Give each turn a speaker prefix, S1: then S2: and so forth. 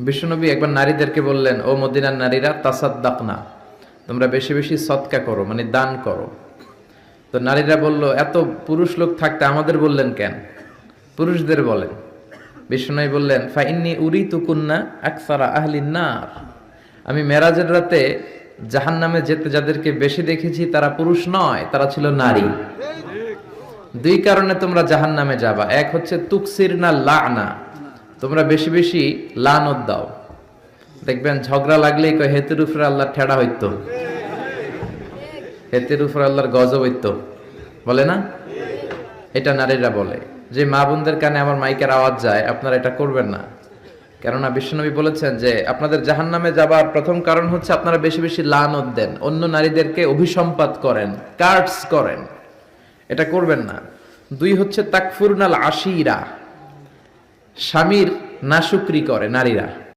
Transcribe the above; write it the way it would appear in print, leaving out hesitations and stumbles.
S1: বিশ্বনবী একবার নারীদেরকে বললেন, ও মদিনার নারীরা তাসাদ্দাকনা, তোমরা বেশি বেশি সদকা করো, মানে দান করো। তো নারীরা বলল, এত পুরুষ লোক থাকতে আমাদের বললেন কেন? পুরুষদের বলেন। বিশ্বনবী বললেন, ফাইন্নি উরিতুকুন্না আকসারা আহলিন নার, আমি মেরাজের রাতে জাহান্নামে যেতে যাদেরকে বেশি দেখেছি তারা পুরুষ নয়, তারা ছিল নারী। দুই কারণে তোমরা জাহান্নামে যাবা। এক হচ্ছে তুকসিরনা লানা, তোমরা বেশি বেশি লানত দাও। দেখবেন ঝগড়া লাগলেই কয় হেতের উপরে আল্লাহর ঠেড়া হইতো, হেতের উপরে আল্লাহর গজব হইতো, বলে না? এটা নারীরা বলে। যে মা বোনদের কানে আমার মাইকের আওয়াজ যায়, আপনারা এটা করবেন না। কেননা বিশ্বনবী বলেছেন যে আপনাদের জাহান্নামে যাবার প্রথম কারণ হচ্ছে আপনারা বেশি বেশি লানত দেন, অন্য নারীদেরকে অভিসম্পাত করেন, কার্ডস করেন, এটা করবেন না। দুই হচ্ছে তাকফুরনাল আশিরা, স্বামীর নাশুকরি করে নারীরা।